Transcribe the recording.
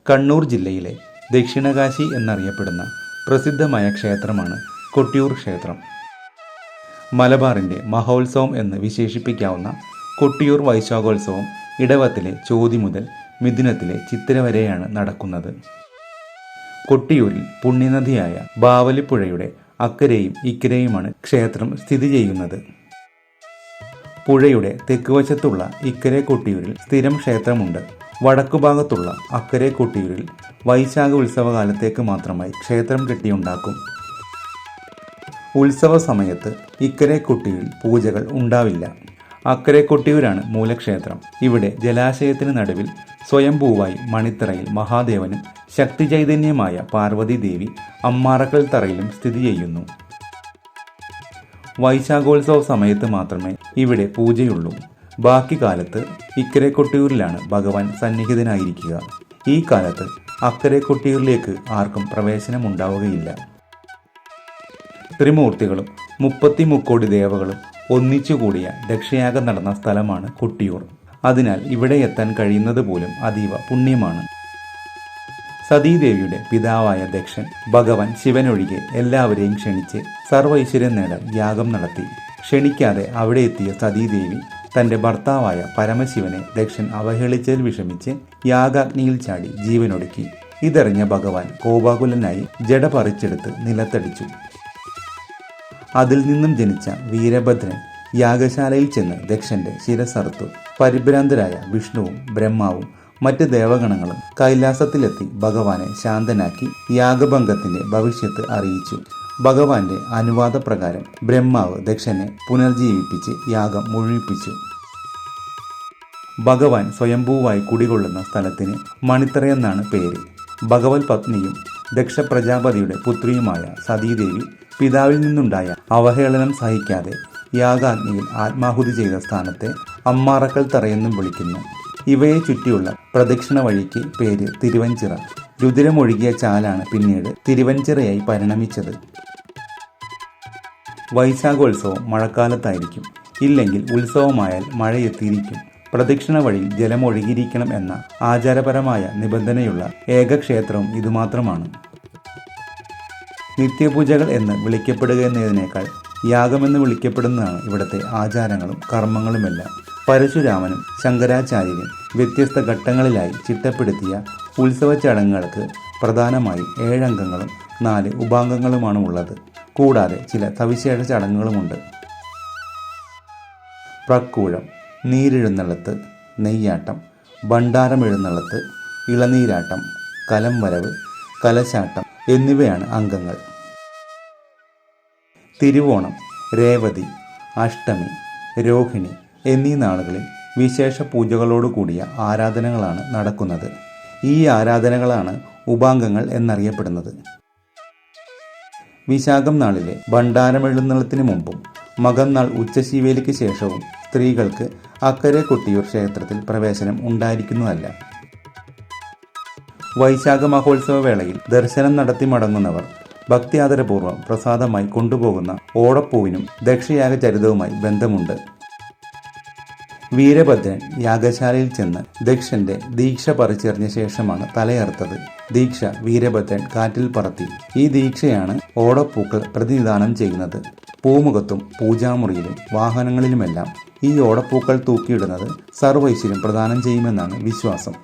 കണ്ണൂർ ജില്ലയിലെ ദക്ഷിണകാശി എന്നറിയപ്പെടുന്ന പ്രസിദ്ധമായ ക്ഷേത്രമാണ് കൊട്ടിയൂർ ക്ഷേത്രം. മലബാറിൻ്റെ മഹോത്സവം എന്ന് വിശേഷിപ്പിക്കാവുന്ന കൊട്ടിയൂർ വൈശാഖോത്സവം ഇടവത്തിലെ ചോതി മുതൽ മിഥുനത്തിലെ ചിത്തിര വരെയാണ് നടക്കുന്നത്. കൊട്ടിയൂരിൽ പുണ്യനദിയായ ബാവലിപ്പുഴയുടെ അക്കരെയും ഇക്കരെയുമാണ് ക്ഷേത്രം സ്ഥിതി ചെയ്യുന്നത്. പുഴയുടെ തെക്കുവശത്തുള്ള ഇക്കരെ കൊട്ടിയൂരിൽ സ്ഥിരം ക്ഷേത്രമുണ്ട്. വടക്കുഭാഗത്തുള്ള അക്കരെ കൊട്ടിയൂരിൽ വൈശാഖ ഉത്സവകാലത്തേക്ക് മാത്രമായി ക്ഷേത്രം കെട്ടിയുണ്ടാക്കും. ഉത്സവ സമയത്ത് ഇക്കരെ കൊട്ടിയൂരിൽ പൂജകൾ ഉണ്ടാവില്ല. അക്കരെ കൊട്ടിയൂരാണ് മൂലക്ഷേത്രം. ഇവിടെ ജലാശയത്തിന് നടുവിൽ സ്വയംഭൂവായി മണിത്തറയിൽ മഹാദേവനും ശക്തി ചൈതന്യമായ പാർവതി ദേവി അമ്മാറക്കൽ തറയിലും സ്ഥിതി ചെയ്യുന്നു. വൈശാഖോത്സവ സമയത്ത് മാത്രമേ ഇവിടെ പൂജയുള്ളൂ. ബാക്കി കാലത്ത് ഇക്കരെ കൊട്ടിയൂരിലാണ് ഭഗവാൻ സന്നിഹിതനായിരിക്കുക. ഈ കാലത്ത് അക്കരെ കൊട്ടിയൂരിലേക്ക് ആർക്കും പ്രവേശനമുണ്ടാവുകയില്ല. ത്രിമൂർത്തികളും 30 മുക്കോടി ദേവകളും ഒന്നിച്ചുകൂടിയ ദക്ഷയാഗം നടന്ന സ്ഥലമാണ് കൊട്ടിയൂർ. അതിനാൽ ഇവിടെ എത്താൻ കഴിയുന്നത് പോലും അതീവ പുണ്യമാണ്. സതീദേവിയുടെ പിതാവായ ദക്ഷൻ ഭഗവാൻ ശിവനൊഴികെ എല്ലാവരെയും ക്ഷണിച്ച് സർവൈശ്വര്യം നേടാൻ യാഗം നടത്തി. ക്ഷണിക്കാതെ അവിടെ എത്തിയ സതീദേവി തൻ്റെ ഭർത്താവായ പരമശിവനെ ദക്ഷൻ അവഹേളിച്ചതിൽ വിഷമിച്ച് യാഗാഗ്നിയിൽ ചാടി ജീവനൊടുക്കി. ഇതറിഞ്ഞ ഭഗവാൻ കോപാകുലനായി ജട പറിച്ചെടുത്ത് നിലത്തടിച്ചു. അതിൽ നിന്നും ജനിച്ച വീരഭദ്രൻ യാഗശാലയിൽ ചെന്ന് ദക്ഷന്റെ ശിരസ്സറുത്തു. പരിഭ്രാന്തരായ വിഷ്ണുവും ബ്രഹ്മാവും മറ്റ് ദേവഗണങ്ങളും കൈലാസത്തിലെത്തി ഭഗവാനെ ശാന്തനാക്കി യാഗഭംഗത്തിന്റെ ഭവിഷ്യത്ത് അറിയിച്ചു. ഭഗവാന്റെ അനുവാദപ്രകാരം ബ്രഹ്മാവ് ദക്ഷനെ പുനർജീവിപ്പിച്ച് യാഗം മുഴുമിപ്പിച്ചു. ഭഗവാൻ സ്വയംഭൂവായി കുടികൊള്ളുന്ന സ്ഥലത്തിന് മണിത്തറയെന്നാണ് പേര്. ഭഗവത് പത്നിയും ദക്ഷ പ്രജാപതിയുടെ പുത്രിയുമായ സതീദേവി പിതാവിൽ നിന്നുണ്ടായ അവഹേളനം സഹിക്കാതെ യാഗാഗ്നിയിൽ ആത്മാഹുതി ചെയ്ത സ്ഥാനത്തെ അമ്മാറക്കൽ തറയെന്നും വിളിക്കുന്നു. ഇവയെ ചുറ്റിയുള്ള പ്രദക്ഷിണ വഴിക്ക് പേര് തിരുവഞ്ചിറ. രുതിരമൊഴുകിയ ചാലാണ് പിന്നീട് തിരുവഞ്ചിറയായി പരിണമിച്ചത്. വൈശാഖോത്സവം മഴക്കാലത്തായിരിക്കും. ഇല്ലെങ്കിൽ ഉത്സവമായാൽ മഴയെത്തിയിരിക്കും. പ്രദക്ഷിണ വഴിയിൽ ജലമൊഴുകിയിരിക്കണം എന്ന ആചാരപരമായ നിബന്ധനയുള്ള ഏക ക്ഷേത്രവും ഇതുമാത്രമാണ്. നിത്യപൂജകൾ എന്ന് വിളിക്കപ്പെടുക എന്നതിനേക്കാൾ യാഗമെന്ന് വിളിക്കപ്പെടുന്നതാണ് ഇവിടുത്തെ ആചാരങ്ങളും കർമ്മങ്ങളുമെല്ലാം. പരശുരാമനും ശങ്കരാചാര്യരും വ്യത്യസ്ത ഘട്ടങ്ങളിലായി ചിട്ടപ്പെടുത്തിയ ഉത്സവ ചടങ്ങുകൾക്ക് പ്രധാനമായും 7 അംഗങ്ങളും 4 ഉപാംഗങ്ങളുമാണ് ഉള്ളത്. കൂടാതെ ചില സവിശേഷ ചടങ്ങുകളുമുണ്ട്. പ്രക്കൂഴം, നീരെഴുന്നള്ളത്ത്, നെയ്യാട്ടം, ഭണ്ഡാരമെഴുന്നള്ളത്ത്, ഇളനീരാട്ടം, കലം വരവ്, കലശാട്ടം എന്നിവയാണ് അംഗങ്ങൾ. തിരുവോണം, രേവതി, അഷ്ടമി, രോഹിണി എന്നീ നാളുകളിൽ വിശേഷ പൂജകളോടുകൂടിയ ആരാധനകളാണ് നടക്കുന്നത്. ഈ ആരാധനകളാണ് ഉപാംഗങ്ങൾ എന്നറിയപ്പെടുന്നത്. വിശാഖം നാളിലെ ഭണ്ഡാരമെഴുന്നള്ളത്തിന് മുമ്പും മകം നാൾ ഉച്ചശീവേലിക്ക് ശേഷവും സ്ത്രീകൾക്ക് അക്കരെ കൊട്ടിയൂർ ക്ഷേത്രത്തിൽ പ്രവേശനം ഉണ്ടായിരിക്കുന്നതല്ല. വൈശാഖ മഹോത്സവ വേളയിൽ ദർശനം നടത്തി മടങ്ങുന്നവർ ഭക്തിയാദരപൂർവ്വം പ്രസാദമായി കൊണ്ടുപോകുന്ന ഓടപ്പൂവിനും ദക്ഷയാഗ ചരിതവുമായി ബന്ധമുണ്ട്. വീരഭദ്രൻ യാഗശാലയിൽ ചെന്ന് ദക്ഷന്റെ ദീക്ഷ പറിച്ചെറിഞ്ഞ ശേഷമാണ് തലയറുത്തത്. ദീക്ഷ വീരഭദ്രൻ കാറ്റിൽ പറത്തി. ഈ ദീക്ഷയാണ് ഓടപ്പൂക്കൾ പ്രതിനിധാനം ചെയ്യുന്നത്. പൂമുഖത്തും പൂജാമുറിയിലും വാഹനങ്ങളിലുമെല്ലാം ഈ ഓടപ്പൂക്കൾ തൂക്കിയിടുന്നത് സർവൈശ്വര്യം പ്രദാനം ചെയ്യുമെന്നാണ് വിശ്വാസം.